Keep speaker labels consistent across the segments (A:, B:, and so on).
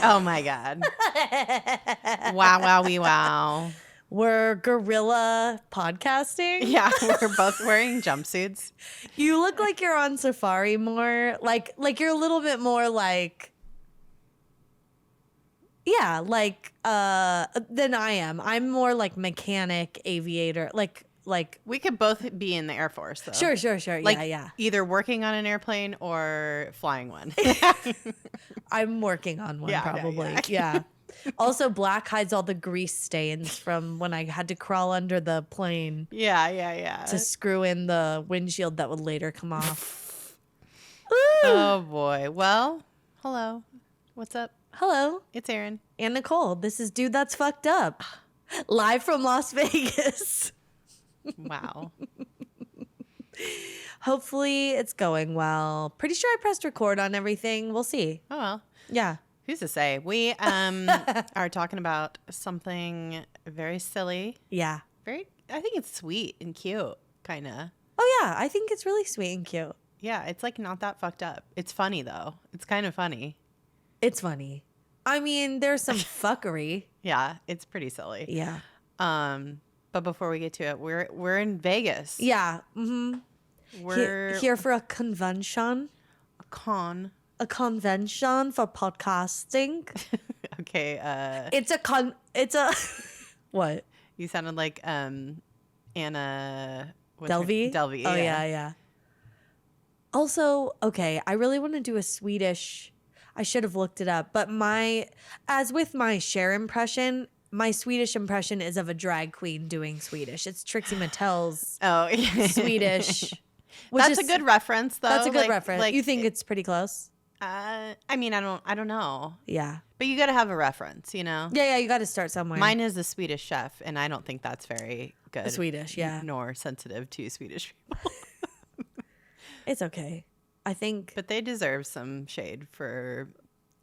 A: Oh my God. Wow, wow, wee, wow.
B: We're guerrilla podcasting.
A: Yeah, we're both wearing jumpsuits.
B: You look like you're on safari more. Like you're a little bit more like, yeah, like than I am. I'm more like mechanic, aviator, like
A: We could both be in the Air Force, though.
B: Sure.
A: Like,
B: yeah.
A: either working on an airplane or flying one.
B: I'm working on one,
A: Yeah,
B: probably.
A: yeah.
B: Yeah. Also, black hides all the grease stains from when I had to crawl under the plane
A: Yeah.
B: to screw in the windshield that would later come off.
A: Oh, boy. Well, hello. What's up?
B: Hello.
A: It's Erin.
B: And Nicole. This is Dude That's Fucked Up. Live from Las Vegas.
A: Wow.
B: Hopefully it's going well. Pretty sure I pressed record on everything. We'll see.
A: Oh, well.
B: Yeah.
A: Who's to say? We are talking about something very silly.
B: Yeah.
A: I think it's sweet and cute, kind of.
B: Oh, yeah. I think it's really sweet and cute.
A: Yeah, it's like not that fucked up. It's funny, though. It's kind of funny.
B: It's funny. I mean, there's some fuckery.
A: Yeah, it's pretty silly.
B: Yeah.
A: But before we get to it, we're in Vegas.
B: Yeah. Mm-hmm.
A: We're
B: here for a convention. A convention for podcasting.
A: Okay.
B: It's a what?
A: You sounded like Anna
B: Delvey.
A: Delvey.
B: Oh yeah. Also, okay, I really want to do a Swedish. I should have looked it up, but as with my Cher impression, my Swedish impression is of a drag queen doing Swedish. It's Trixie Mattel's Swedish.
A: That's a good reference, though.
B: That's a good reference. You think it's pretty close?
A: I mean, I don't know.
B: Yeah.
A: But you got to have a reference, you know?
B: Yeah, you got to start somewhere.
A: Mine is the Swedish Chef, and I don't think that's very good.
B: Swedish, yeah.
A: Nor sensitive to Swedish people.
B: It's okay. I think.
A: But they deserve some shade for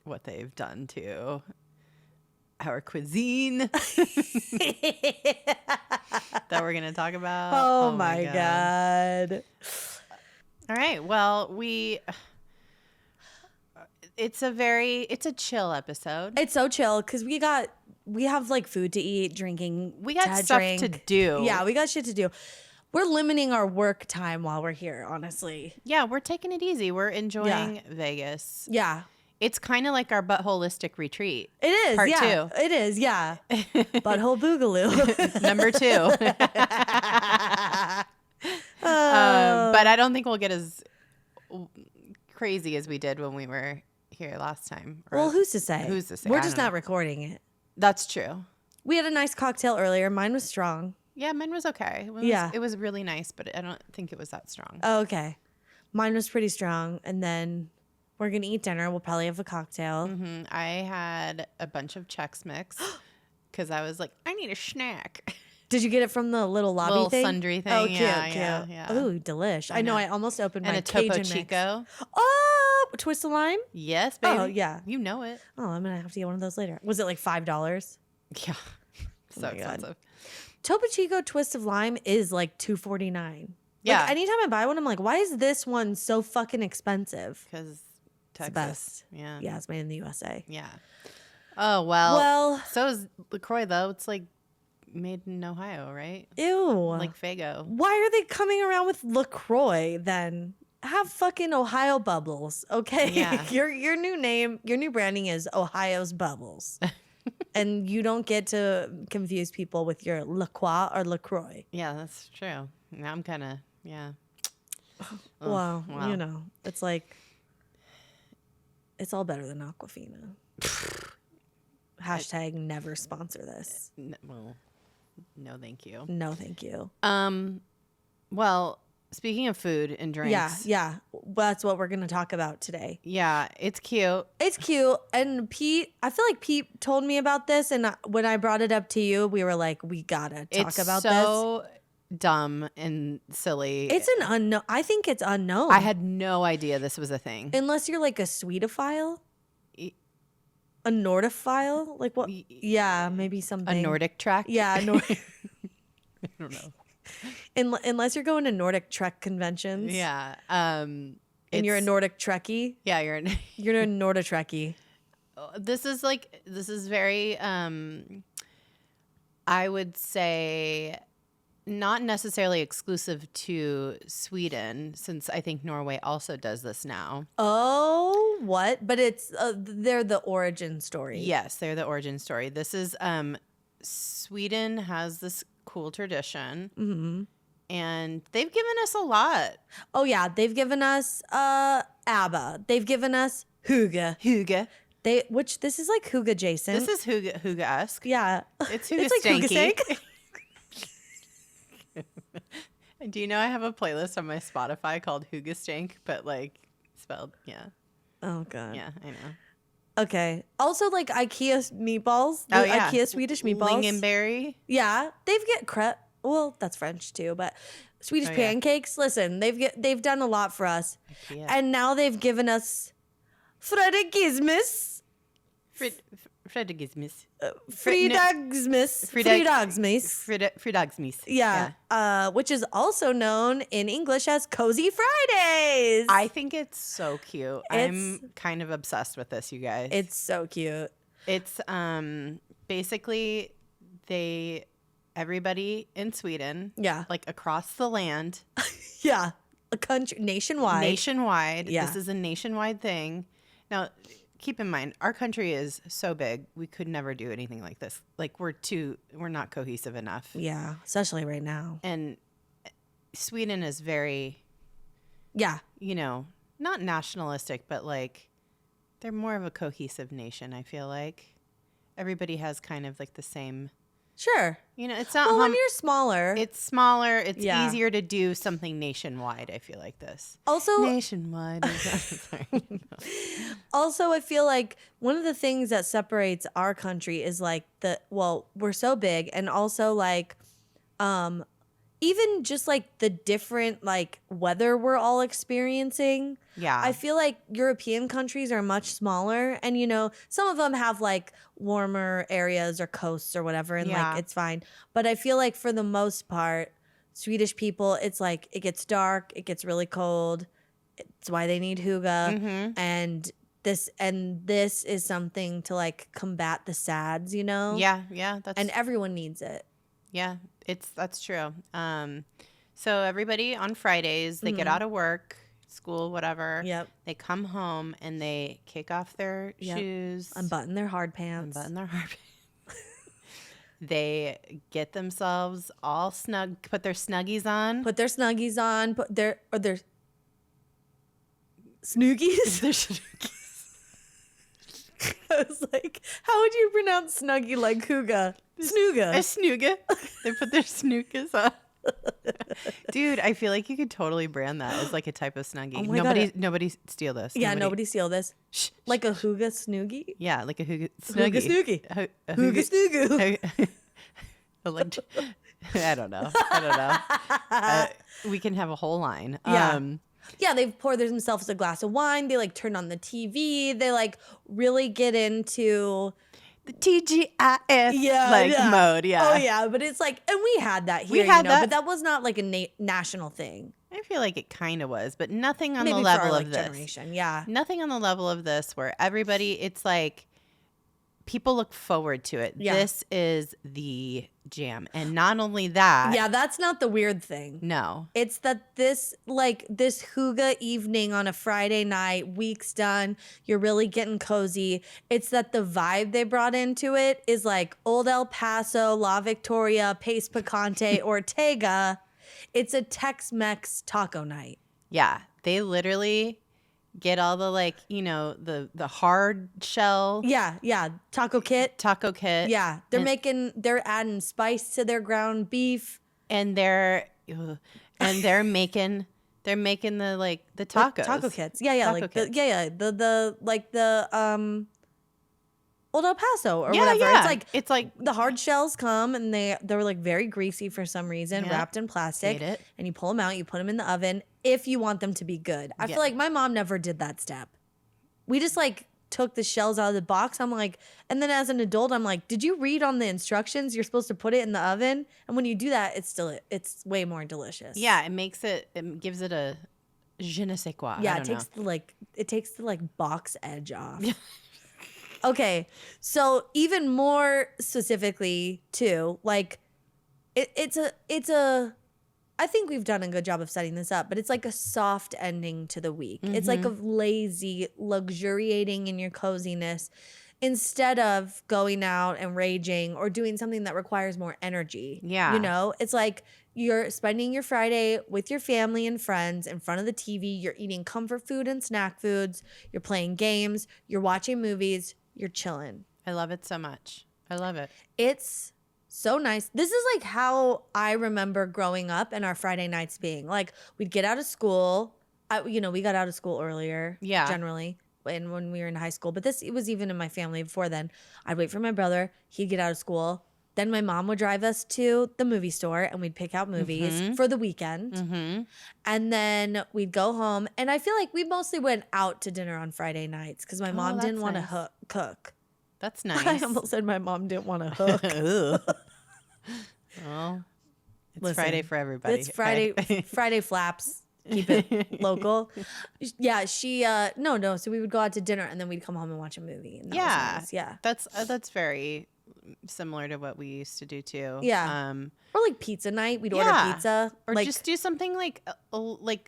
A: what they've done to our cuisine that we're going to talk about.
B: Oh my God.
A: All right. Well, it's a chill episode.
B: It's so chill because we have like food to eat, drinking.
A: We got stuff to do.
B: Yeah, we got shit to do. We're limiting our work time while we're here, honestly.
A: Yeah, we're taking it easy. We're enjoying Vegas.
B: Yeah.
A: It's kind of like our buttholistic retreat.
B: It is,
A: Part 2.
B: It is, yeah. Butthole Boogaloo.
A: Number 2. But I don't think we'll get as crazy as we did when we were here last time.
B: Well, who's to say? We're just not
A: know.
B: recording it.
A: That's true.
B: We had a nice cocktail earlier. Mine was strong.
A: Yeah, mine was okay. It was really nice, but I don't think it was that strong.
B: Oh, okay. Mine was pretty strong. And then we're going to eat dinner. We'll probably have a cocktail.
A: Mm-hmm. I had a bunch of Chex Mix because I was like, I need a snack.
B: Did you get it from the little lobby thing?
A: Sundry thing.
B: Oh, cute,
A: Yeah.
B: Ooh, delish. I know. I almost opened my
A: and a Topo
B: Cajun
A: Chico.
B: Mix. Oh, twist of lime?
A: Yes, baby.
B: Oh, yeah.
A: You know it.
B: Oh, I'm going to have to get one of those later. Was it like $5?
A: Yeah. So expensive.
B: Topo Chico twist of lime is like $2.49.
A: Yeah.
B: Like, anytime I buy one, I'm like, why is this one so fucking expensive?
A: Because Texas.
B: It's the best.
A: Yeah.
B: Yeah, it's made in the USA.
A: Yeah. Oh, well. So is LaCroix, though. It's like made in Ohio, right?
B: Ew.
A: Like Faygo.
B: Why are they coming around with LaCroix then? Have fucking Ohio Bubbles, okay?
A: Yeah.
B: Your new name, your new branding is Ohio's Bubbles. And you don't get to confuse people with your LaCroix or LaCroix.
A: Yeah, that's true. Now I'm kind of, yeah.
B: Well, you know, it's like, it's all better than Aquafina. Hashtag never sponsor this.
A: Well, no, thank you.
B: No, thank you.
A: Well, speaking of food and drinks.
B: Yeah. That's what we're going to talk about today.
A: Yeah, it's cute.
B: It's cute. And Pete, I feel like Pete told me about this. And when I brought it up to you, we were like, we got to talk about this. It's
A: so dumb and silly.
B: It's an unknown. I think it's unknown.
A: I had no idea this was a thing.
B: Unless you're like a Sweetophile. A Nordophile? Like what? Yeah, maybe something.
A: A Nordic trek?
B: Yeah.
A: I don't know.
B: Unless you're going to Nordic Trek conventions.
A: Yeah.
B: And you're a Nordic Trekkie.
A: Yeah, you're
B: a Norda Trekkie.
A: this is very I would say not necessarily exclusive to Sweden, since I think Norway also does this now.
B: Oh, what? But it's they're the origin story.
A: Yes, they're the origin story. This is Sweden has this cool tradition, and they've given us a lot.
B: Oh yeah, they've given us ABBA. They've given us hygge.
A: Hygge.
B: This is like hygge adjacent.
A: This is hygge-esque.
B: Yeah.
A: It's hygge
B: It's like hygge
A: stanky.
B: stank.
A: Do you know I have a playlist on my Spotify called Hygge Stank, but like spelled, yeah.
B: Oh god.
A: Yeah, I know.
B: Okay. Also like IKEA meatballs. The IKEA Swedish meatballs.
A: Lingonberry.
B: Yeah. They've get well, that's French too, but Swedish pancakes, listen, they've done a lot for us.
A: IKEA.
B: And now they've given us Fredagismus.
A: Fredagismus.
B: Fredagsmus.
A: Fredagsmus.
B: Yeah. Which is also known in English as Cozy Fridays.
A: I think it's so cute. I'm kind of obsessed with this, you guys.
B: It's so cute.
A: It's basically everybody in Sweden, like across the land.
B: Yeah. A country nationwide.
A: Yeah. This is a nationwide thing. Now, keep in mind, our country is so big, we could never do anything like this. Like we're not cohesive enough.
B: Yeah, especially right now.
A: And Sweden is very, not nationalistic, but like they're more of a cohesive nation, I feel like. Everybody has kind of like the same.
B: Sure.
A: It's not.
B: Well, when you're smaller.
A: It's smaller. It's easier to do something nationwide, I feel like this.
B: Also.
A: Nationwide. Sorry.
B: Also, I feel like one of the things that separates our country is like we're so big, and also like even just like the different like weather we're all experiencing.
A: Yeah.
B: I feel like European countries are much smaller, and some of them have like warmer areas or coasts or whatever, and like it's fine. But I feel like for the most part, Swedish people, it's like it gets dark, it gets really cold. It's why they need hygge, and this is something to like combat the SADs,
A: Yeah,
B: and everyone needs it.
A: Yeah, that's true. So everybody on Fridays, they get out of work, school, whatever.
B: Yep.
A: They come home and they kick off their shoes,
B: unbutton their hard pants.
A: They get themselves all snug, put their snuggies on.
B: Put their snoogies.
A: Their snuggies.
B: I was like, how would you pronounce snuggie like hygge? Snooga.
A: A snooga. They put their snoogas on. Dude, I feel like you could totally brand that as like a type of snuggie.
B: Oh my God.
A: Nobody steal this.
B: Yeah, nobody steal this. Like a hygge snoogie?
A: Yeah, like a hygge snuggie.
B: Hygge snoogie.
A: A
B: Hygge snoogie.
A: I don't know. We can have a whole line.
B: Yeah. Yeah, they pour themselves a glass of wine. They like turn on the TV. They like really get into
A: the TGIF mode. Yeah.
B: Oh yeah, but it's like, and we had that here. But that was not like a national thing.
A: I feel like it kind of was, but nothing on
B: Maybe
A: the level
B: for our,
A: of this.
B: Generation. Yeah.
A: Nothing on the level of this where everybody. It's like people look forward to it.
B: Yeah.
A: This is the jam. And not only that.
B: Yeah, that's not the weird thing.
A: No.
B: It's that this hygge evening on a Friday night, week's done, you're really getting cozy. It's that the vibe they brought into it is like Old El Paso, La Victoria, Pace Picante, Ortega. It's a Tex-Mex taco night. Yeah.
A: They literally get all the like, the hard shell.
B: Yeah. Taco kit. Yeah. They're adding spice to their ground beef.
A: And they're making the like the tacos.
B: Taco kits. Yeah. The Old El Paso or whatever.
A: Yeah.
B: It's like the hard shells come and they're like very greasy for some reason, wrapped in plastic.
A: Hate it.
B: And you pull them out, you put them in the oven if you want them to be good. I feel like my mom never did that step. We just like took the shells out of the box. I'm like, and then as an adult, I'm like, did you read on the instructions? You're supposed to put it in the oven. And when you do that, it's way more delicious.
A: Yeah, it gives it a je ne sais quoi.
B: Yeah, it takes the box edge off. Okay. So even more specifically too, like it's a I think we've done a good job of setting this up, but it's like a soft ending to the week. It's like a lazy, luxuriating in your coziness instead of going out and raging or doing something that requires more energy.
A: Yeah.
B: You know, it's like you're spending your Friday with your family and friends in front of the TV. You're eating comfort food and snack foods. You're playing games. You're watching movies. You're chilling.
A: I love it so much. I love it.
B: It's so nice. This is like how I remember growing up and our Friday nights being. Like we'd get out of school. We got out of school earlier.
A: Yeah.
B: Generally, when we were in high school. But it was even in my family before then. I'd wait for my brother. He'd get out of school. Then my mom would drive us to the movie store and we'd pick out movies for the weekend. And then we'd go home. And I feel like we mostly went out to dinner on Friday nights because my mom didn't want to cook.
A: That's nice.
B: I almost said my mom didn't want to hook.
A: Well, it's
B: Listen,
A: Friday for everybody.
B: It's Friday.
A: Okay?
B: Friday flaps. Keep it local. Yeah, she no. So we would go out to dinner and then we'd come home and watch a movie. And that was nice. Yeah,
A: that's very similar to what we used to do too.
B: Yeah. Or like pizza night. We'd order pizza.
A: Or
B: like,
A: just do something like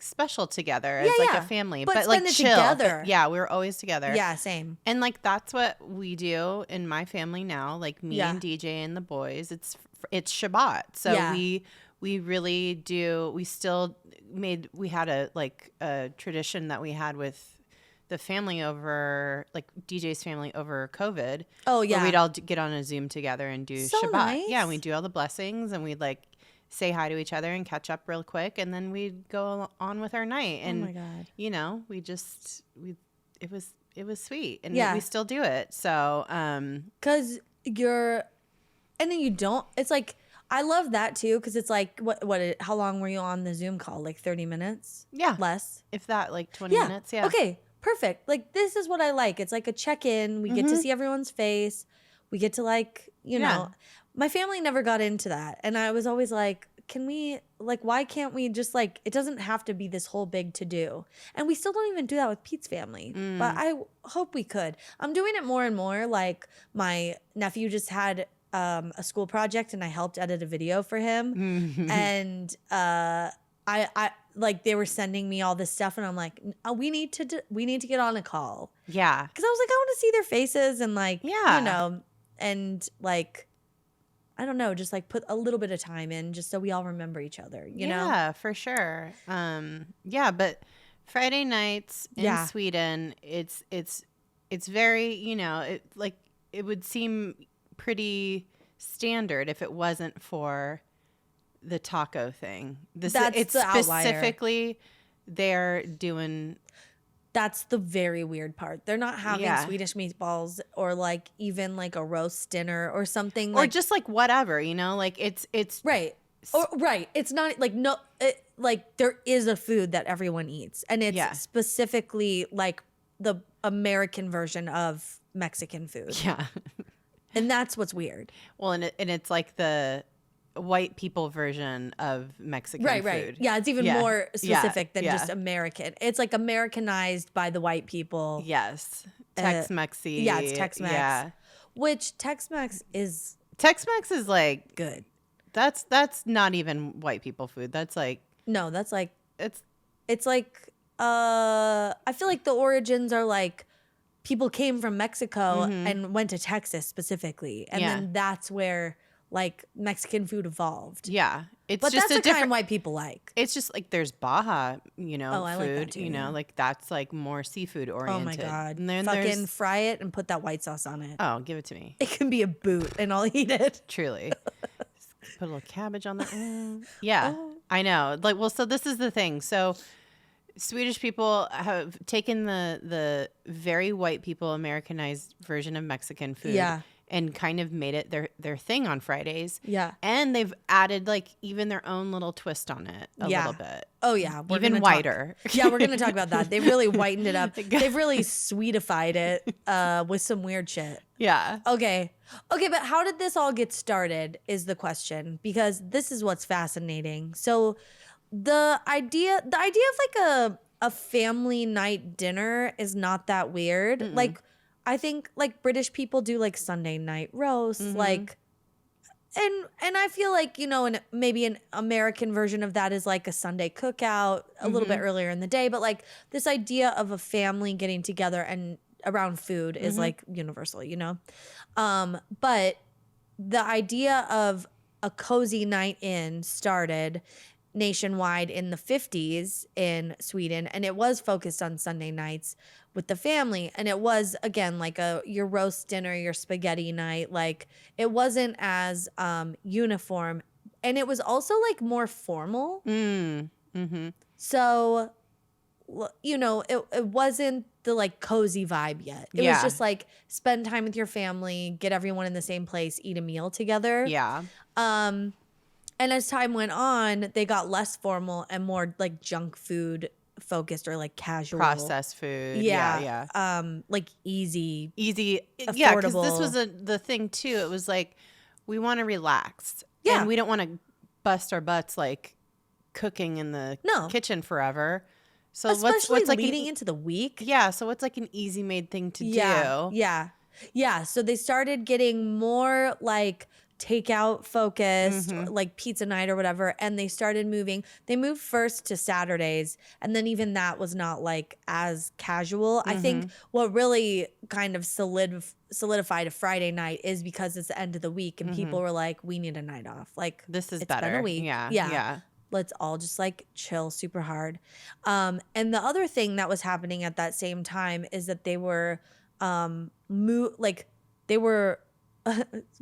A: special together as like a family. But like
B: spend it
A: chill.
B: together.
A: But yeah, we were always together.
B: Yeah, same.
A: And like that's what we do in my family now. Like me and DJ and the boys. It's Shabbat. So we really do. We had a tradition that we had with the family over, like DJ's family over COVID.
B: Oh yeah,
A: where we'd all get on a Zoom together and do
B: so
A: Shabbat.
B: Nice.
A: Yeah, and we'd do all the blessings and we'd like say hi to each other and catch up real quick, and then we'd go on with our night. And
B: oh my God,
A: it was sweet, and
B: we
A: still do it. So
B: because and then you don't. It's like. I love that too because it's like how long were you on the Zoom call? Like 30 minutes?
A: Yeah.
B: Less?
A: If that, like 20 minutes. Yeah.
B: Okay, perfect. Like this is what I like. It's like a check-in. We get to see everyone's face. We get to like, my family never got into that. And I was always like, why can't we just like, it doesn't have to be this whole big to do. And we still don't even do that with Pete's family. But I hope we could. I'm doing it more and more. Like my nephew just had a school project and I helped edit a video for him. And I like they were sending me all this stuff and I'm like, we need to get on a call.
A: Yeah.
B: Because I was like, I want to see their faces and like, and like, I don't know, just like put a little bit of time in just so we all remember each other, you know?
A: Yeah, for sure. But Friday nights in Sweden, it's very, it would seem pretty standard if it wasn't for the taco thing. It's specifically they're doing.
B: That's the very weird part. They're not having Swedish meatballs or like even like a roast dinner or something,
A: or just like whatever, like it's
B: right. Or right. It's not like like there is a food that everyone eats, and it's specifically like the American version of Mexican food.
A: Yeah.
B: And that's what's weird.
A: Well, and it's like the white people version of Mexican food.
B: Right. Yeah, it's even more specific than just American. It's like Americanized by the white people.
A: Yes. Tex-Mex-y.
B: Yeah, it's Tex-Mex.
A: Yeah.
B: Which Tex-Mex is
A: like
B: good.
A: That's not even white people food. That's like
B: that's like
A: it's
B: like I feel like the origins are like people came from Mexico and went to Texas specifically. And then that's where like Mexican food evolved.
A: Yeah.
B: But
A: just
B: that's the kind white people like.
A: It's just like there's Baja, food,
B: I like that too,
A: like that's like more seafood oriented.
B: Oh my God.
A: And then
B: fucking fry it and put that white sauce on it.
A: Oh, give it to me.
B: It can be a boot and I'll eat it.
A: Truly. Put a little cabbage on that. Yeah. I know. Like, well, so this is the thing. So Swedish people have taken the very white people Americanized version of Mexican food and kind of made it their thing on Fridays.
B: Yeah.
A: And they've added like even their own little twist on it a little bit.
B: Oh yeah.
A: Even whiter.
B: We're going to talk about that. They've really whitened it up. They've really sweetified it with some weird shit. Yeah. Okay, but how did this all get started is the question, because this is what's fascinating. So the idea of like a family night dinner is not that weird. Like I think like British people do like Sunday night roasts, like, and I feel like, you know, maybe an American version of that is like a Sunday cookout a little bit earlier in the day. But like this idea of a family getting together and around food is like universal, you know? But the idea of a cozy night in started nationwide in the 50s in Sweden, and it was focused on Sunday nights with the family, and it was again like your roast dinner, your spaghetti night. Like it wasn't as uniform, and it was also like more formal. So, you know, it wasn't the like cozy vibe yet. It was just like spend time with your family, get everyone in the same place, eat a meal together. And as time went on, they got less formal and more like junk food focused or like casual.
A: Processed food.
B: Like easy, affordable.
A: Yeah, because this was the thing too. It was like, we want to relax. Yeah. And we don't want to bust our butts like cooking in the kitchen forever. So
B: especially
A: what's like
B: leading into the week.
A: Yeah. So what's like an easy made thing to do?
B: Yeah. So they started getting more like takeout focused, like pizza night or whatever, and they moved first to Saturdays, and then even that was not like as casual. I think what really kind of solidified a Friday night is because it's the end of the week and people were like, we need a night off, like
A: this is
B: it's
A: better.
B: been a week. Yeah, let's all just like chill super hard. And the other thing that was happening at that same time is that they were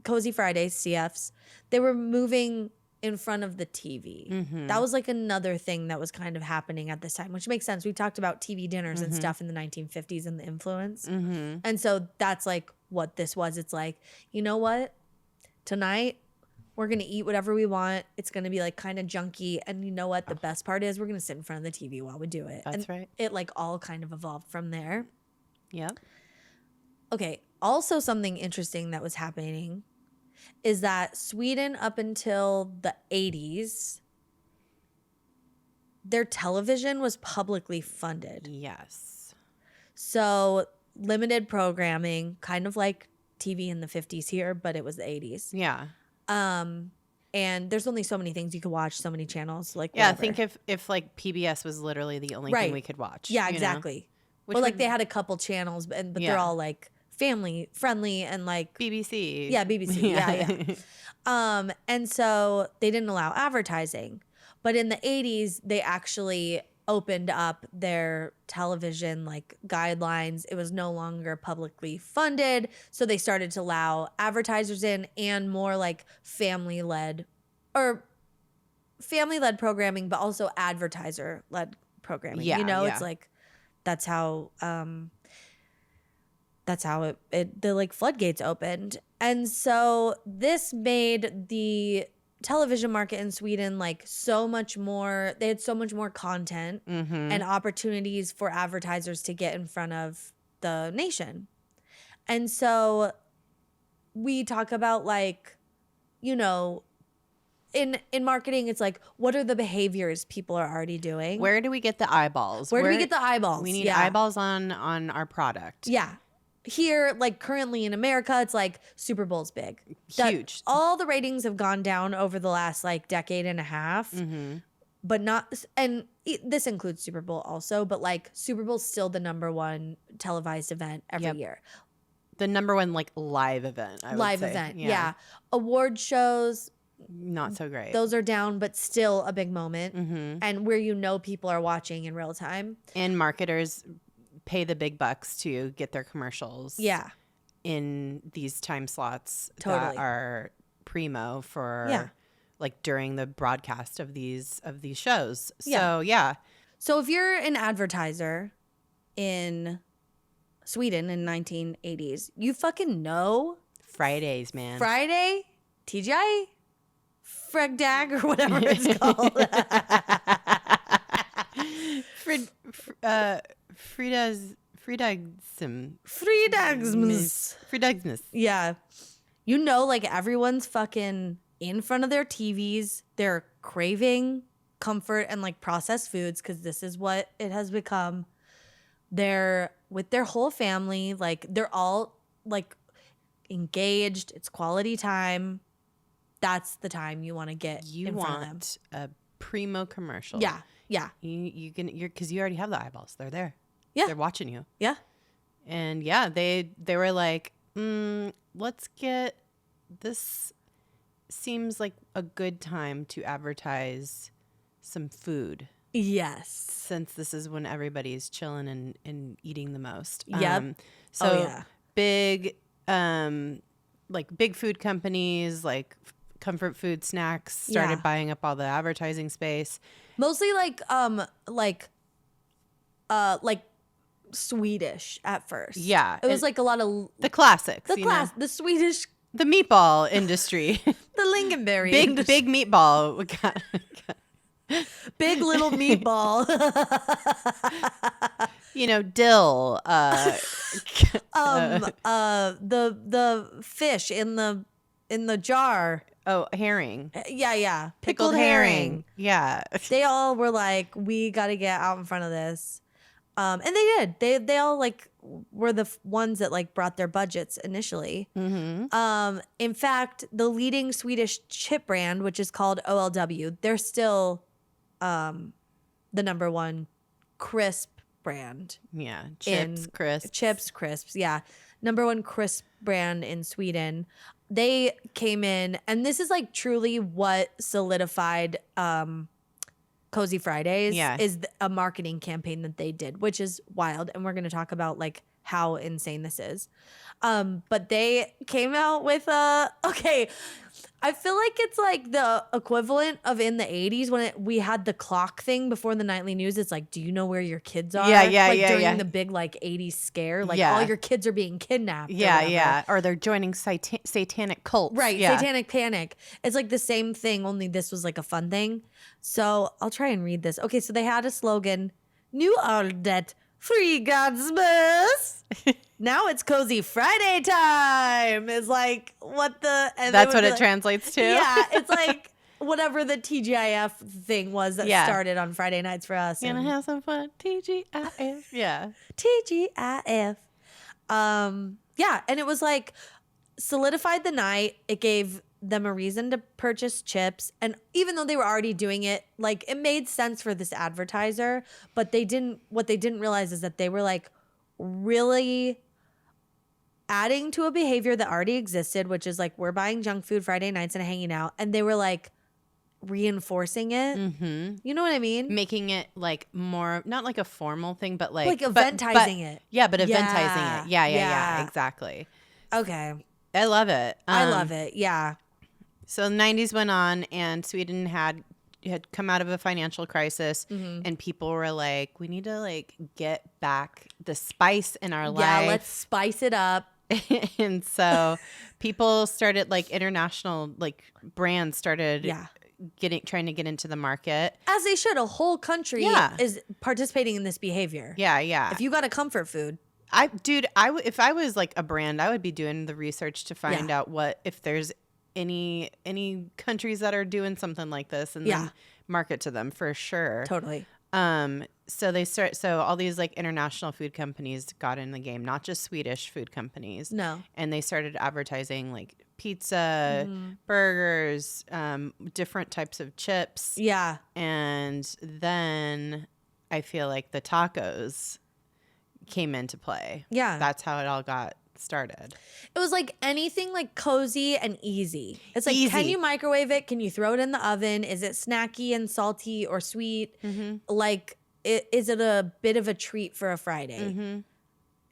B: Cozy Fridays, CFs, they were moving in front of the TV. That was like another thing that was kind of happening at this time, which makes sense. We talked about TV dinners and stuff in the 1950s and the influence. And so that's like what this was. It's like, you know what? Tonight, we're going to eat whatever we want. It's going to be like kind of junky. And you know what? The best part is we're going to sit in front of the TV while we do it.
A: That's right.
B: It like all kind of evolved from there.
A: Yep.
B: Okay. Also, something interesting that was happening is that Sweden, up until the 80s, their television was publicly funded.
A: Yes.
B: So limited programming, kind of like TV in the 50s here, but it was the 80s.
A: Yeah.
B: And there's only so many things you could watch, so many channels. Like
A: yeah,
B: whatever.
A: I think if like PBS was literally the only thing we could watch.
B: Yeah, exactly. Or like they had a couple channels, but they're all like family friendly and like
A: BBC.
B: Yeah, BBC. Yeah. And so they didn't allow advertising. But in the 80s, they actually opened up their television like guidelines. It was no longer publicly funded. So they started to allow advertisers in and more like family-led programming, but also advertiser-led programming.
A: Yeah,
B: you know,
A: yeah.
B: it's like that's how the like floodgates opened. And so this made the television market in Sweden like so much more, they had so much more content and opportunities for advertisers to get in front of the nation. And so we talk about like, you know, in marketing, it's like, what are the behaviors people are already doing?
A: Where do we get the eyeballs?
B: Where do we get the eyeballs?
A: We need eyeballs on our product.
B: Yeah. Here, like currently in America, it's like Super Bowl's big.
A: Huge.
B: All the ratings have gone down over the last like decade and a half. But not, and this includes Super Bowl also, but like Super Bowl's still the number one televised event every year.
A: The number one like live event, I would say.
B: Event, yeah. Award shows,
A: not so great.
B: Those are down, but still a big moment. And where you know people are watching in real time.
A: And marketers pay the big bucks to get their commercials in these time slots that are primo for like during the broadcast of these shows. So
B: So if you're an advertiser in Sweden in 1980s, you fucking know
A: Fridays, man.
B: Friday, TGIFredag or whatever it's called.
A: Fredagsmas.
B: Yeah. You know, like everyone's fucking in front of their TVs. They're craving comfort and like processed foods because this is what it has become. They're with their whole family. Like they're all like engaged. It's quality time. That's the time you want to get in front of them.
A: A primo commercial.
B: Yeah. Yeah.
A: Because you already have the eyeballs. They're there.
B: Yeah.
A: They're watching you.
B: Yeah.
A: And yeah, they were like, let's get this. Seems like a good time to advertise some food.
B: Yes.
A: Since this is when everybody's chilling and eating the most.
B: Yep.
A: Big, like big food companies, like comfort food snacks started buying up all the advertising space.
B: Mostly like Swedish at first.
A: Yeah.
B: It was like a lot of
A: the classics.
B: The Swedish.
A: The meatball industry.
B: The lingonberry industry.
A: Big meatball. We got
B: big little meatball.
A: Dill.
B: The fish in the jar.
A: Oh, herring.
B: Yeah.
A: Pickled herring. Yeah.
B: They all were like, we got to get out in front of this. And they did. They all like were the ones that like brought their budgets initially.
A: Mm-hmm.
B: In fact, the leading Swedish chip brand, which is called OLW, they're still the number one crisp brand.
A: Yeah, chips, crisps.
B: Yeah, number one crisp brand in Sweden. They came in, and this is like truly what solidified Cozy Fridays is a marketing campaign that they did, which is wild. And we're going to talk about like how insane this is. But they came out with I feel like it's like the equivalent of in the 80s when we had the clock thing before the nightly news. It's like, do you know where your kids are? During the big like 80s scare, like all your kids are being kidnapped.
A: Or they're joining satanic cults.
B: Right, satanic panic. It's like the same thing, only this was like a fun thing. So I'll try and read this. Okay, so they had a slogan, "Nu är det Fredagsmys." Now it's Cozy Friday time. It's like, what the... And
A: that's what it translates to?
B: Yeah, it's like whatever the TGIF thing was that started on Friday nights for us.
A: Gonna have some fun. TGIF. Yeah.
B: TGIF. Yeah, and it was like solidified the night. It gave them a reason to purchase chips. And even though they were already doing it, like it made sense for this advertiser, but what they didn't realize is that they were like really adding to a behavior that already existed, which is like we're buying junk food Friday nights and hanging out, and they were like reinforcing it.
A: Mm-hmm.
B: You know what I mean?
A: Making it like more, not like a formal thing, but like
B: eventizing it.
A: Yeah, but eventizing it. Yeah, exactly.
B: Okay.
A: I love it.
B: I love it. Yeah.
A: So the 90s went on, and Sweden had come out of a financial crisis, and people were like, we need to like get back the spice in our life.
B: Yeah, let's spice it up.
A: And so people started, like international like brands started trying to get into the market.
B: As they should. A whole country is participating in this behavior.
A: Yeah.
B: If you got a comfort food.
A: If I was like a brand, I would be doing the research to find out if there's any countries that are doing something like this, and then market to them for sure.
B: Totally.
A: So all these like international food companies got in the game, not just Swedish food companies.
B: No.
A: And they started advertising like pizza, burgers, different types of chips.
B: Yeah.
A: And then I feel like the tacos came into play.
B: Yeah.
A: That's how it all got started.
B: It was like anything like cozy and easy. It's like, can you microwave it? Can you throw it in the oven? Is it snacky and salty or sweet? Like, is it a bit of a treat for a Friday?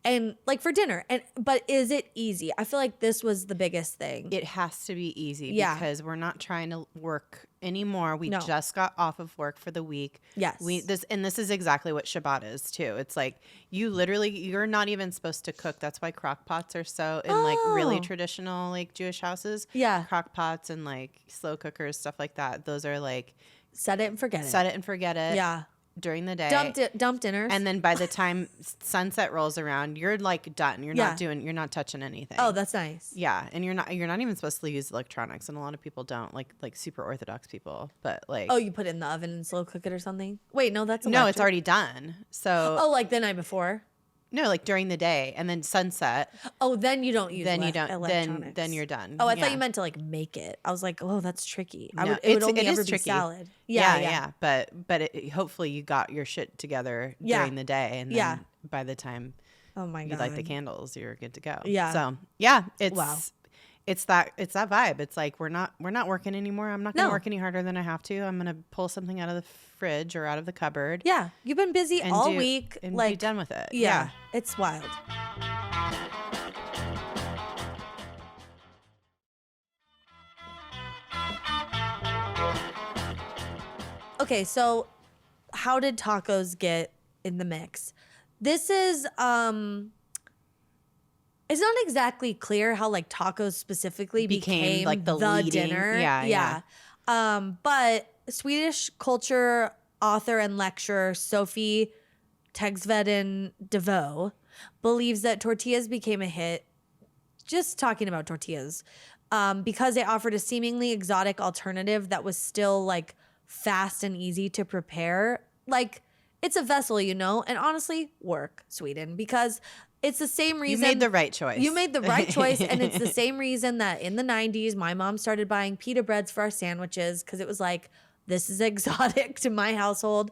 B: And like for dinner, but is it easy? I feel like this was the biggest thing.
A: It has to be easy because we're not trying to work anymore. We just got off of work for the week.
B: Yes.
A: This is exactly what Shabbat is too. It's like you're not even supposed to cook. That's why crock pots are so in like really traditional like Jewish houses.
B: Yeah.
A: Crock pots and like slow cookers, stuff like that. Those are like
B: set it and forget it. Yeah.
A: During the day,
B: dump dinners,
A: and then by the time sunset rolls around, you're like done. You're not touching anything.
B: Oh, that's nice.
A: Yeah, and you're not even supposed to use electronics, and a lot of people don't, like super Orthodox people. But like,
B: oh, you put it in the oven and slow cook it or something. Wait, no, that's
A: no, it's already done. So
B: like the night before.
A: No, like during the day, and then sunset.
B: Oh, then you don't use
A: Then you don't.
B: electronics.
A: Then you're done.
B: Oh, I thought you meant to like make it. I was like, oh, that's tricky.
A: No,
B: It would only
A: it
B: ever
A: is
B: be
A: tricky.
B: salad.
A: Yeah. But hopefully you got your shit together during the day, and then by the time
B: oh my god,
A: you light the candles, you're good to go.
B: Yeah.
A: So yeah, it's that vibe. It's like we're not working anymore. I'm not going to work any harder than I have to. I'm going to pull something out of the fridge or out of the cupboard.
B: Yeah, you've been busy all week
A: and
B: like
A: be done with it.
B: Yeah, it's wild. Okay, so how did tacos get in the mix? This is it's not exactly clear how like tacos specifically became like the leading dinner. Yeah. But Swedish culture author and lecturer Sophie Tegsveden DeVoe believes that tortillas became a hit, just talking about tortillas, because they offered a seemingly exotic alternative that was still like fast and easy to prepare. Like it's a vessel, and honestly, work, Sweden, because it's the same reason.
A: You made the right choice.
B: You made the right choice. And it's the same reason that in the 90s, my mom started buying pita breads for our sandwiches because it was like, this is exotic to my household.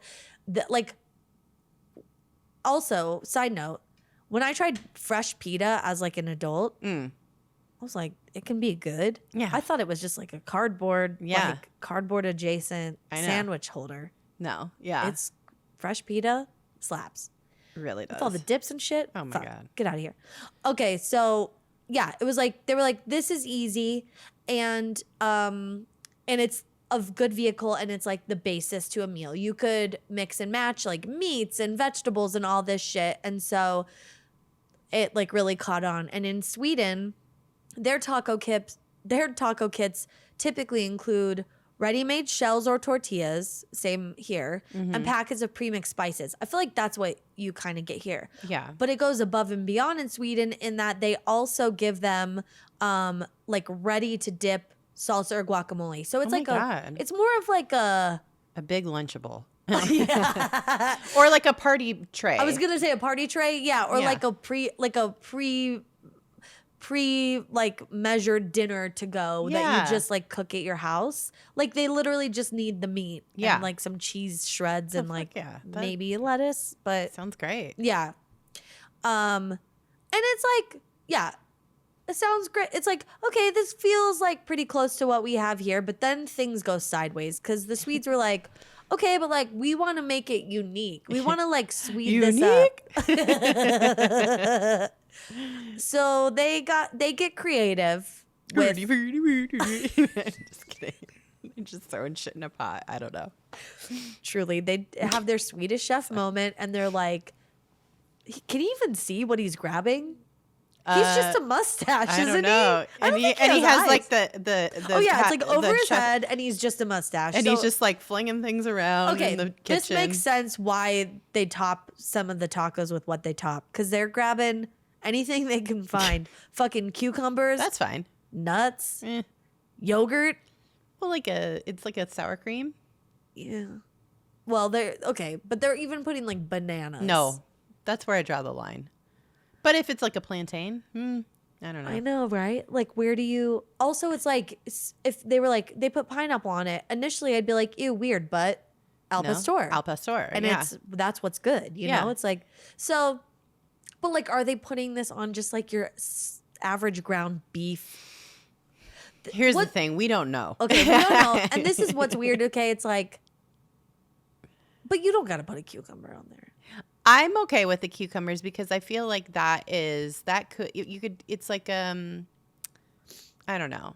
B: Also, side note, when I tried fresh pita as like an adult, I was like, it can be good.
A: Yeah.
B: I thought it was just like a cardboard, cardboard adjacent sandwich holder.
A: No. Yeah.
B: It's fresh pita slaps.
A: Really does.
B: With all the dips and shit.
A: Oh my God.
B: Get out of here. Okay, so yeah, it was like they were like, this is easy, and it's a good vehicle, and it's like the basis to a meal. You could mix and match like meats and vegetables and all this shit, and so it like really caught on. And in Sweden, their taco kits typically include ready-made shells or tortillas, same here, and packets of premixed spices. I feel like that's what you kind of get here.
A: Yeah.
B: But it goes above and beyond in Sweden in that they also give them like ready to dip salsa or guacamole. So it's it's more of like a
A: big Lunchable. Or like a party tray.
B: I was gonna say a party tray, or like a pre like measured dinner to go that you just like cook at your house. Like they literally just need the meat and like some cheese shreds and like maybe lettuce, but
A: sounds great.
B: Yeah. And it's like, it sounds great. It's like, okay, this feels like pretty close to what we have here, but then things go sideways because the Swedes were like, okay, but like we want to make it unique. We want to like Swede this up. So they get creative with
A: just kidding. They're just throwing shit in a pot. I don't know.
B: Truly, they have their Swedish chef moment, and they're like, can he even see what he's grabbing? He's just a mustache, isn't he?
A: And he has like the
B: it's like over his head, and he's just a mustache,
A: and he's just like flinging things around in the kitchen.
B: This makes sense why they top some of the tacos with what they top, because they're grabbing anything they can find. Fucking cucumbers.
A: That's fine.
B: Nuts. Yogurt.
A: Well, it's like a sour cream.
B: Yeah. Well, but they're even putting like bananas.
A: No, that's where I draw the line. But if it's like a plantain, I don't know.
B: I know, right? Like, where do you? Also, it's like if they were like they put pineapple on it. Initially, I'd be like, ew, weird, but al pastor, and that's what's good. You know, it's like so. But like, are they putting this on just like your average ground beef?
A: Here's the thing: we don't know.
B: Okay, we don't know, and this is what's weird. Okay, it's like, but you don't got to put a cucumber on there.
A: I'm okay with the cucumbers because I feel like it's like I don't know.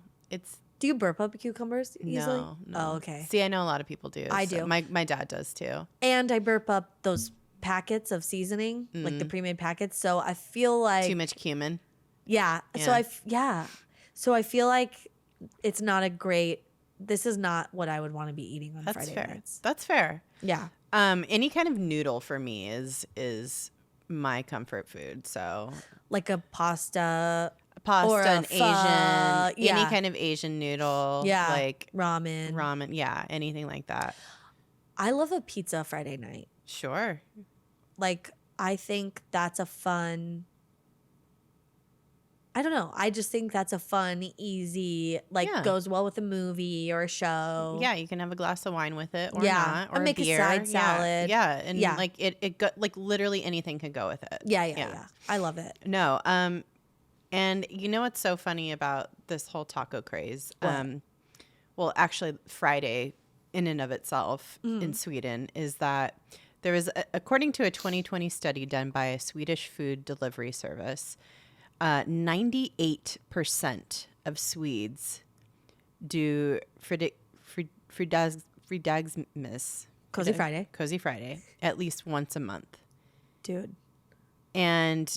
B: Do you burp up cucumbers easily?
A: No.
B: Oh, okay.
A: See, I know a lot of people do.
B: I do.
A: My dad does too.
B: And I burp up those packets of seasoning, like the pre-made packets. So I feel like
A: too much cumin.
B: Yeah. So I feel like it's not a great. This is not what I would want to be eating on Friday nights. That's
A: fair.
B: Yeah.
A: Any kind of noodle for me is my comfort food. So
B: like a pasta
A: or an Asian, any kind of Asian noodle.
B: Yeah.
A: Like
B: ramen.
A: Yeah. Anything like that.
B: I love a pizza Friday night.
A: Sure.
B: Like I think that's a fun, I don't know. I just think that's a fun, easy, like goes well with a movie or a show.
A: Yeah, you can have a glass of wine with it or not, or
B: and make
A: a beer.
B: Side salad.
A: Yeah, and like it go, like literally anything could go with it.
B: Yeah. I love it.
A: No, and you know what's so funny about this whole taco craze? Well, actually, Friday in and of itself in Sweden is that there was, according to a 2020 study done by a Swedish food delivery service, 98% of Swedes do fredagsmiss.
B: Cozy Friday
A: at least once a month.
B: Dude.
A: And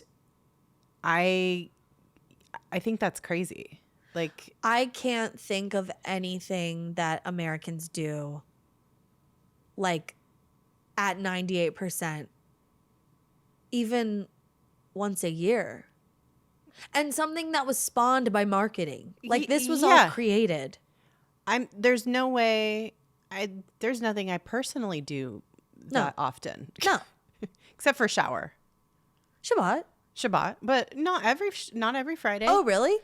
A: I think that's crazy. Like,
B: I can't think of anything that Americans do like at 98% even once a year. And something that was spawned by marketing. Like, this was all created.
A: There's no way there's nothing I personally do that often.
B: No.
A: Except for shower.
B: Shabbat,
A: but not every Friday.
B: Oh, really?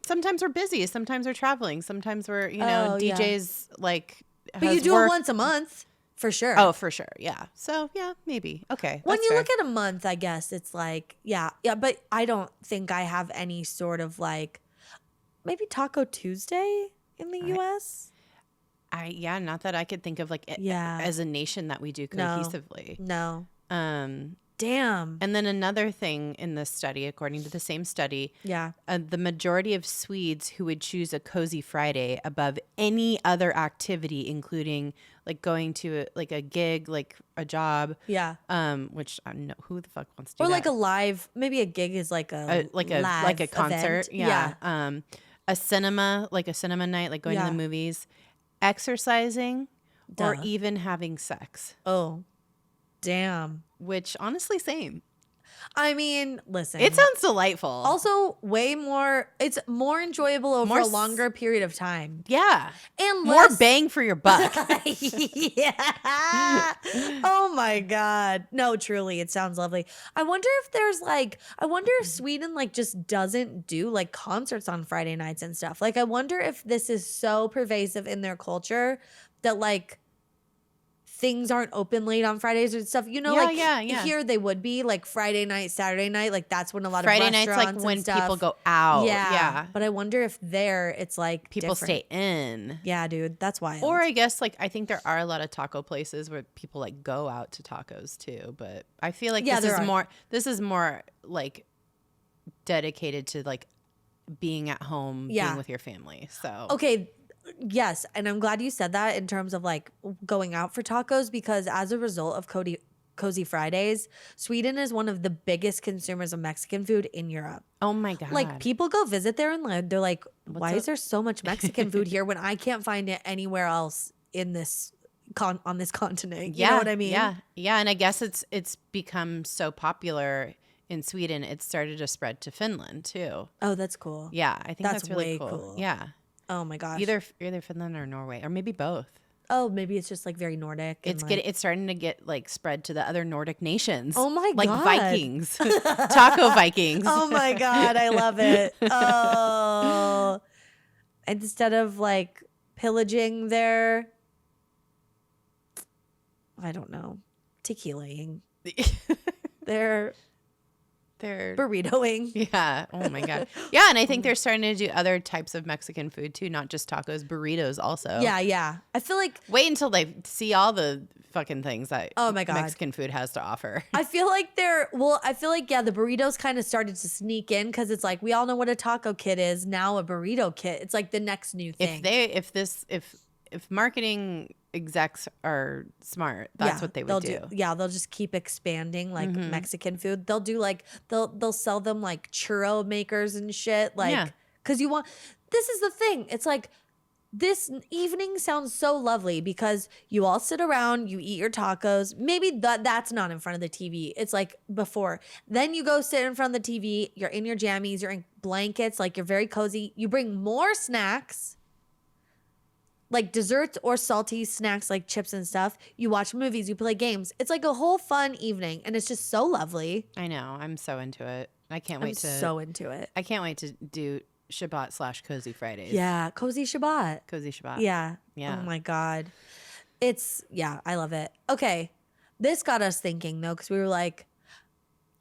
A: Sometimes we're busy. Sometimes we're traveling. Sometimes we're, DJs like.
B: But you do it once a month, for sure.
A: Oh, for sure. Yeah. So yeah, maybe. Okay.
B: When you look at a month, I guess it's like yeah. But I don't think I have any sort of like maybe Taco Tuesday in the U.S.
A: Not that I could think of like as a nation that we do cohesively.
B: No.
A: Damn. And then another thing in this study, according to the same study, the majority of Swedes who would choose a Cozy Friday above any other activity, including like going to a gig, like a job, which I don't know who the fuck wants to do
B: or
A: that.
B: like a live, maybe a gig is like a
A: concert,
B: event.
A: A cinema night, like going to the movies, exercising, or even having sex.
B: Oh. Damn.
A: Which honestly, same.
B: I mean, listen.
A: It sounds delightful.
B: Also, it's more enjoyable over a longer period of time.
A: Yeah.
B: And
A: more bang for your buck.
B: Yeah. Oh my God. No, truly, it sounds lovely. I wonder if Sweden like just doesn't do like concerts on Friday nights and stuff. Like, I wonder if this is so pervasive in their culture that like things aren't open late on Fridays and stuff. Here they would be like Friday night, Saturday night. Like that's when a lot
A: Friday
B: of restaurants
A: nights, like when
B: stuff,
A: people go out.
B: Yeah. But I wonder if it's like
A: people
B: different.
A: stay in.
B: Yeah, dude, that's wild.
A: Or I guess like I think there are a lot of taco places where people like go out to tacos too. But I feel like this is more like dedicated to like being at home, being with your family. So
B: okay. Yes, and I'm glad you said that in terms of like going out for tacos, because as a result of Cozy Fridays, Sweden is one of the biggest consumers of Mexican food in Europe.
A: Oh my God.
B: Like people go visit there and they're like, why is there so much Mexican food here when I can't find it anywhere else in this on this continent? You know what I mean?
A: Yeah, and I guess it's become so popular in Sweden, it started to spread to Finland too.
B: Oh, that's cool.
A: Yeah, I think that's really
B: way cool.
A: Yeah.
B: Oh my gosh.
A: Either Finland or Norway, or maybe both.
B: Oh, maybe it's just like very Nordic.
A: It's starting to get like spread to the other Nordic nations.
B: Oh my
A: God.
B: God.
A: Like Vikings. Taco Vikings.
B: Oh my God. I love it. Oh. Instead of like pillaging their, I don't know, tequilaing. They're burritoing.
A: Yeah. Oh my God. Yeah. And I think they're starting to do other types of Mexican food too, not just tacos, burritos also.
B: Yeah. I feel like
A: wait until they see all the fucking things that
B: my God.
A: Mexican food has to offer.
B: I feel like the burritos kind of started to sneak in because it's like we all know what a taco kit is. Now a burrito kit. It's like the next new thing.
A: If marketing execs are smart, that's what they would do.
B: Yeah, they'll just keep expanding like Mexican food. They'll do like they'll sell them like churro makers and shit. Like, because this is the thing. It's like this evening sounds so lovely because you all sit around, you eat your tacos. Maybe that's not in front of the TV. It's like before. Then you go sit in front of the TV. You're in your jammies. You're in blankets. Like you're very cozy. You bring more snacks. like desserts or salty snacks like chips and stuff. You watch movies, you play games. It's like a whole fun evening, and it's just so lovely.
A: I know. I'm so into it. I can't wait to.
B: So into it.
A: I can't wait to do Shabbat / Cozy Fridays.
B: Yeah, cozy Shabbat.
A: Cozy Shabbat.
B: Yeah.
A: Yeah.
B: Oh my God. I love it. Okay. This got us thinking though, because we were like,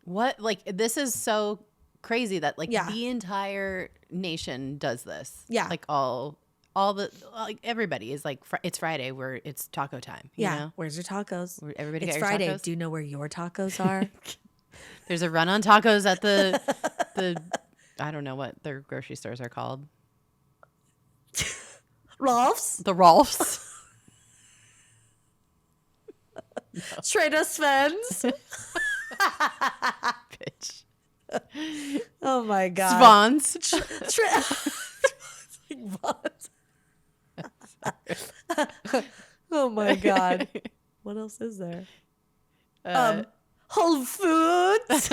A: what? Like, this is so crazy that like
B: Yeah.
A: the entire nation does this.
B: Yeah.
A: Like all the like everybody is like it's Friday where it's taco time. You know?
B: Where's your tacos?
A: Where everybody
B: It's
A: got your
B: Friday.
A: tacos?
B: Do you know where your tacos are?
A: There's a run on tacos at the I don't know what their grocery stores are called.
B: Rolf's?
A: The Rolfs.
B: Trader Sven's?
A: Bitch.
B: Oh my God.
A: Svans.
B: Oh my God. What else is there? Whole Foods.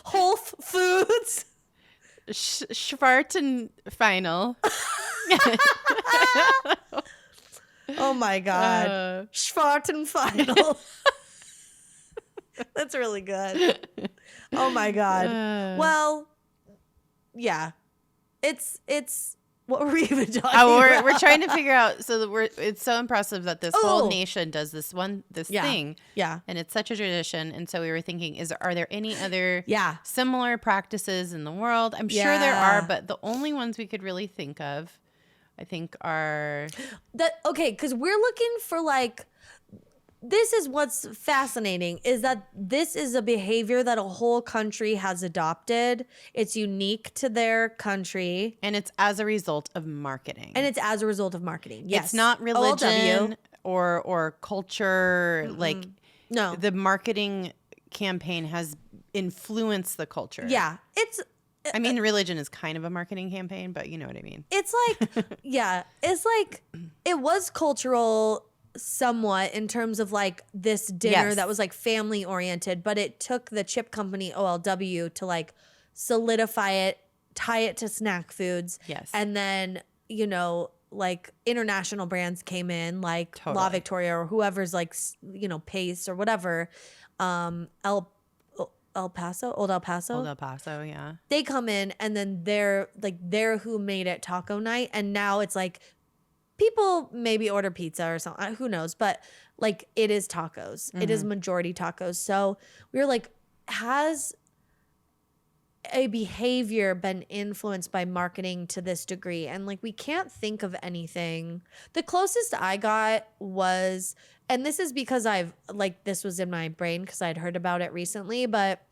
B: Whole Foods.
A: Schwarten Final.
B: Oh my God. Schwarten Final. That's really good. Oh my God. Well, yeah. It's what were we even talking about?
A: We're trying to figure out. So that it's so impressive that this whole nation does this thing.
B: Yeah.
A: And it's such a tradition. And so we were thinking, are there any other similar practices in the world? I'm sure there are, but the only ones we could really think of, I think, are
B: because we're looking for like. This is what's fascinating is that this is a behavior that a whole country has adopted. It's unique to their country.
A: And it's as a result of marketing.
B: Yes.
A: It's not religion or culture. Mm-mm. Like,
B: no.
A: The marketing campaign has influenced the culture.
B: Yeah.
A: I mean, religion is kind of a marketing campaign, but you know what I mean.
B: It's like, it's like it was cultural somewhat in terms of like this dinner that was like family oriented, but it took the chip company OLW to like solidify it, tie it to snack foods.
A: Yes.
B: And then, like international brands came in like La Victoria or whoever's like, Pace or whatever. Old El Paso,
A: yeah.
B: They come in and then they're who made it taco night. And now it's like, people maybe order pizza or something, who knows, but like it is tacos. Mm-hmm. It is majority tacos. So we were like, has a behavior been influenced by marketing to this degree? And like, we can't think of anything. The closest I got was, and this is because this was in my brain because I'd heard about it recently, but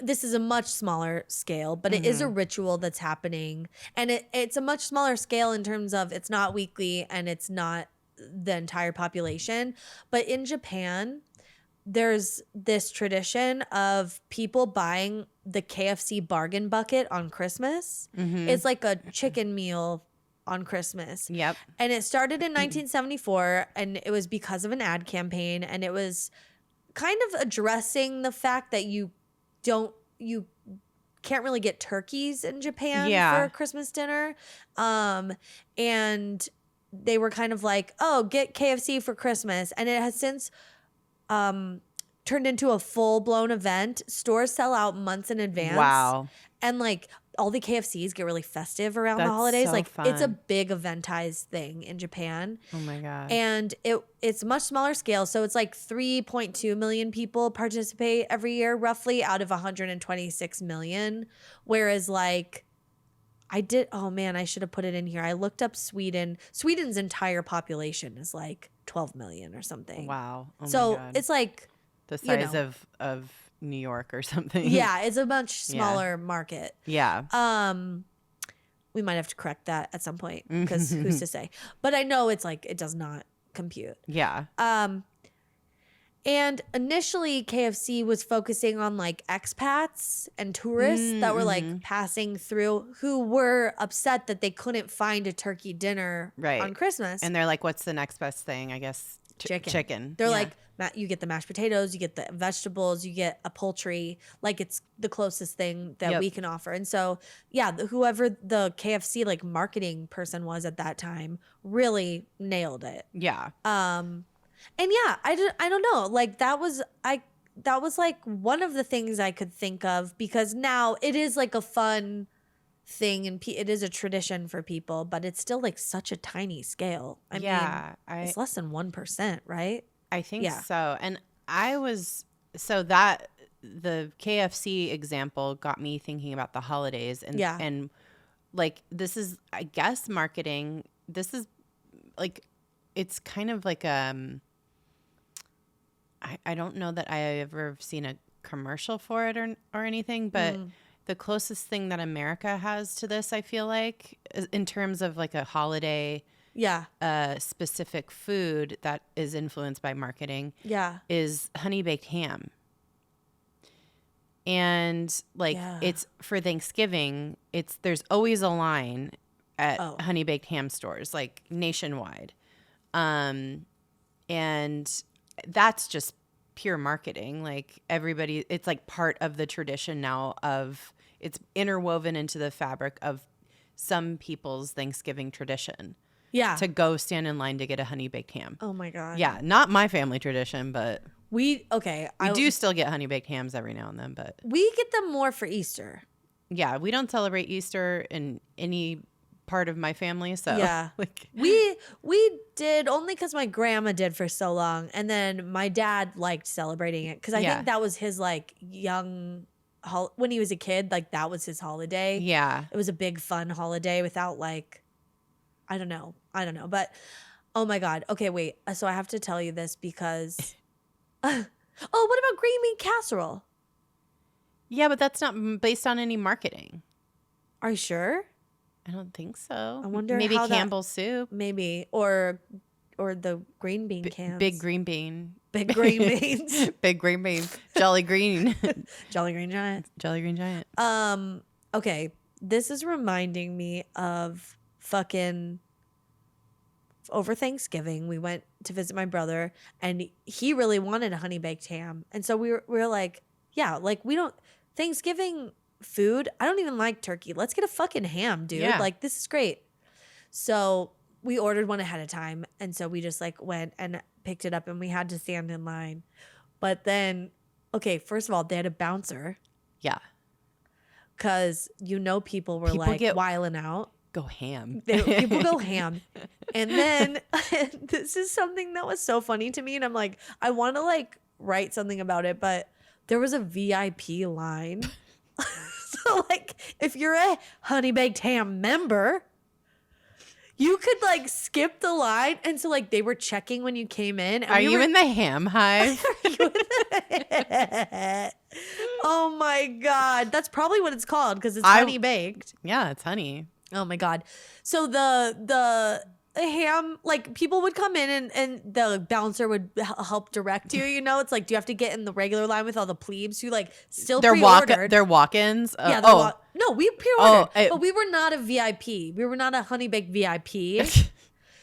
B: this is a much smaller scale, but it is a ritual that's happening. And it's a much smaller scale in terms of it's not weekly and it's not the entire population. But in Japan, there's this tradition of people buying the KFC bargain bucket on Christmas. Mm-hmm. It's like a chicken meal on Christmas.
A: Yep.
B: And it started in 1974, and it was because of an ad campaign. And it was kind of addressing the fact that you can't really get turkeys in Japan for Christmas dinner. And they were kind of like, oh, get KFC for Christmas. And it has since turned into a full-blown event. Stores sell out months in advance.
A: Wow.
B: And like all the KFCs get really festive around the holidays. So like fun. It's a big eventized thing in Japan.
A: Oh my God.
B: And it's much smaller scale. So it's like 3.2 million people participate every year, roughly, out of 126 million. Whereas like I should have put it in here. I looked up Sweden. Sweden's entire population is like 12 million or something.
A: Wow. Oh
B: so
A: my God.
B: it's like
A: the size of New York or something.
B: Yeah, it's a much smaller market.
A: Yeah.
B: We might have to correct that at some point because who's to say? But I know it's like it does not compute.
A: Yeah.
B: And initially KFC was focusing on like expats and tourists that were like passing through who were upset that they couldn't find a turkey dinner on Christmas.
A: And they're like, what's the next best thing? I guess
B: chicken. They're like, you get the mashed potatoes, you get the vegetables, you get a poultry. Like it's the closest thing that we can offer. And so, whoever the KFC like marketing person was at that time really nailed it.
A: Yeah.
B: And I don't know. Like that was like one of the things I could think of, because now it is like a fun thing and it is a tradition for people, but it's still like such a tiny scale. I mean, it's less than 1%, right?
A: I think so. And the KFC example got me thinking about the holidays and like, this is, I guess, marketing. This is like, it's kind of like, I don't know that I ever seen a commercial for it or anything, but the closest thing that America has to this, I feel like, in terms of like a holiday specific food that is influenced by marketing is honey baked ham. And like it's for Thanksgiving, there's always a line at honey baked ham stores, like nationwide. And that's just pure marketing. Like everybody, it's like part of the tradition now it's interwoven into the fabric of some people's Thanksgiving tradition. Yeah. To go stand in line to get a honey baked ham.
B: Oh my God.
A: Yeah. Not my family tradition, but
B: we
A: do still get honey baked hams every now and then, but
B: we get them more for Easter.
A: Yeah. We don't celebrate Easter in any part of my family. So like
B: we did only because my grandma did for so long. And then my dad liked celebrating it because I think that was his like young when he was a kid, like that was his holiday. Yeah. It was a big fun holiday without like, I don't know. But oh my God. Okay, wait. So I have to tell you this because what about green bean casserole?
A: Yeah, but that's not based on any marketing.
B: Are you sure?
A: I don't think so.
B: I wonder
A: maybe how Campbell's soup.
B: Maybe. Or the green bean cans.
A: Big green bean.
B: Big green beans.
A: Big green bean. Jolly green.
B: Jolly Green Giant.
A: Jolly Green Giant.
B: Okay. This is reminding me of fucking over Thanksgiving. We went to visit my brother and he really wanted a honey baked ham. And so we were like, yeah, like we don't Thanksgiving food. I don't even like turkey. Let's get a fucking ham, dude. Yeah. Like this is great. So we ordered one ahead of time. And so we just like went and picked it up and we had to stand in line. But then, okay, first of all, they had a bouncer. Yeah. Because people were like wiling out.
A: Go ham.
B: People go ham. And then this is something that was so funny to me. And I'm like, I want to like write something about it. But there was a VIP line. So like if you're a honey baked ham member, you could like skip the line. And so like they were checking when you came in. And
A: Are you in the ham hive?
B: Oh my God. That's probably what it's called because it's honey baked.
A: Yeah, it's honey.
B: Oh my God. So the ham, like people would come in and the bouncer would help direct you, it's like, do you have to get in the regular line with all the plebes who like still pre-ordered?
A: They're walk-ins?
B: Yeah. No, we pre-ordered, but we were not a VIP. We were not a honey baked VIP.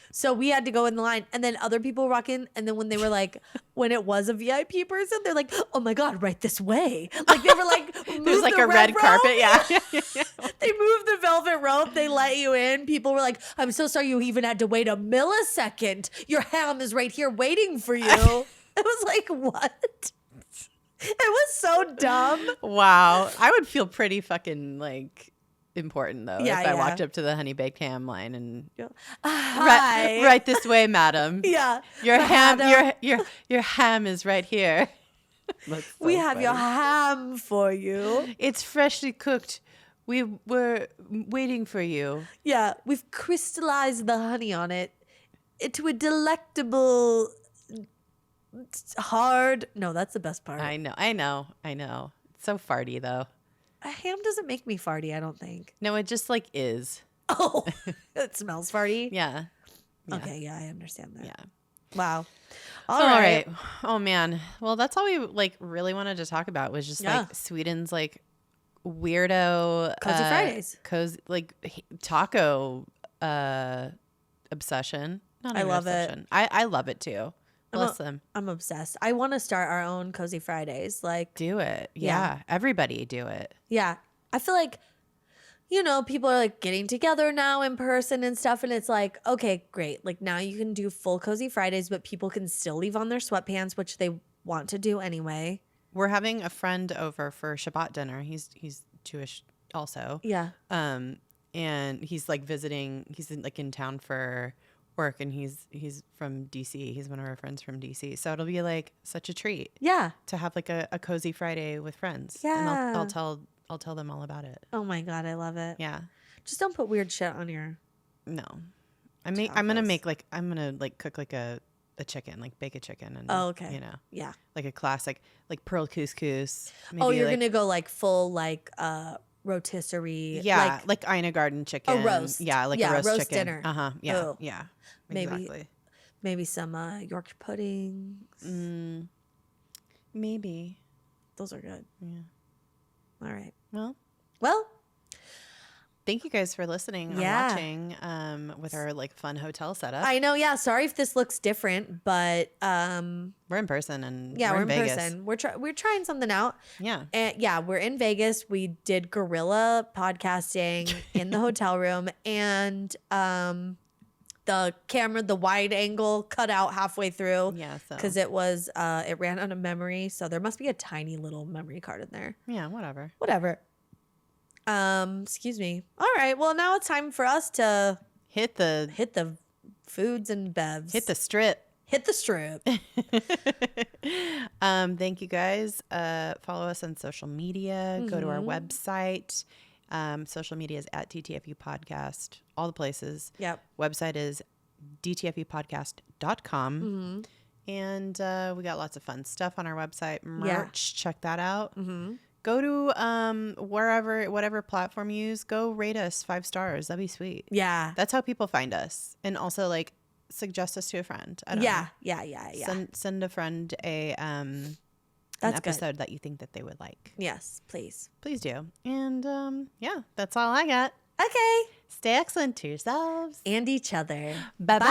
B: So we had to go in the line and then other people walk in. And then when they were like, when it was a VIP person, they're like, oh my God, right this way. Like they were like,
A: there's like a red carpet. Yeah.
B: They moved the velvet rope. They let you in. People were like, I'm so sorry you even had to wait a millisecond. Your ham is right here waiting for you. It was like, what? It was so dumb.
A: Wow. I would feel pretty fucking like important though if I walked up to the honey baked ham line and right this way, madam.
B: Yeah,
A: your ham, your ham is right here.
B: We have your ham for you.
A: It's freshly cooked. We were waiting for you.
B: Yeah, we've crystallized the honey on it into a delectable hard. No, that's the best part.
A: I know. It's so farty though.
B: A ham doesn't make me farty, I don't think.
A: No, it just like is.
B: Oh, it smells farty?
A: Yeah.
B: Okay, yeah, I understand that.
A: Yeah.
B: Wow.
A: All right. Oh man. Well, that's all we like really wanted to talk about was just like Sweden's like weirdo
B: Cozy Fridays.
A: Like taco obsession.
B: I love it.
A: I love it too. Bless them.
B: I'm obsessed. I want to start our own Cozy Fridays. Like,
A: do it. Yeah. Everybody do it.
B: Yeah. I feel like, you know, people are like getting together now in person and stuff. And it's like, okay, great. Like now you can do full Cozy Fridays, but people can still leave on their sweatpants, which they want to do anyway.
A: We're having a friend over for Shabbat dinner. He's Jewish also.
B: Yeah.
A: And he's like visiting. He's in town for work, and he's from DC. He's one of our friends from DC. So it'll be like such a treat.
B: Yeah.
A: To have like a Cozy Friday with friends.
B: Yeah.
A: And I'll tell them all about it.
B: Oh my God, I love it.
A: Yeah.
B: Just don't put weird shit on your.
A: No. I'm gonna cook like a chicken, like bake a chicken, and
B: okay.
A: you know.
B: Yeah.
A: Like a classic, like pearl couscous.
B: Maybe you're gonna go like full rotisserie.
A: Yeah, like Ina Garden chicken.
B: A roast.
A: Yeah, like a roast chicken.
B: Dinner.
A: Yeah.
B: Oh.
A: Yeah. Exactly.
B: Maybe some Yorkshire puddings.
A: Maybe.
B: Those are good.
A: Yeah.
B: All right.
A: Well. Thank you guys for listening or watching with our like fun hotel setup.
B: I know, yeah. Sorry if this looks different, but
A: we're in person and
B: we're in
A: Vegas.
B: person. We're trying something out.
A: Yeah.
B: And yeah, we're in Vegas. We did guerrilla podcasting in the hotel room, and the camera, the wide angle cut out halfway through.
A: Yeah, so
B: because it was it ran out of memory, so there must be a tiny little memory card in there.
A: Yeah, whatever.
B: Excuse me. All right. Well, now it's time for us to
A: hit the
B: foods and bevs.
A: Hit the strip. Thank you guys. Follow us on social media. Go to our website. Social media is at DTFU Podcast. All the places.
B: Yep.
A: Website is dtfupodcast.com. And we got lots of fun stuff on our website. Merch. Check that out. Go to whatever platform you use. Go rate us 5 stars. That'd be sweet.
B: Yeah.
A: That's how people find us. And also like suggest us to a friend. I don't know.
B: Yeah.
A: Send a friend an episode that you think that they would like.
B: Yes, please.
A: Please do. And that's all I got.
B: Okay.
A: Stay excellent to yourselves
B: and each other.
A: Bye-bye.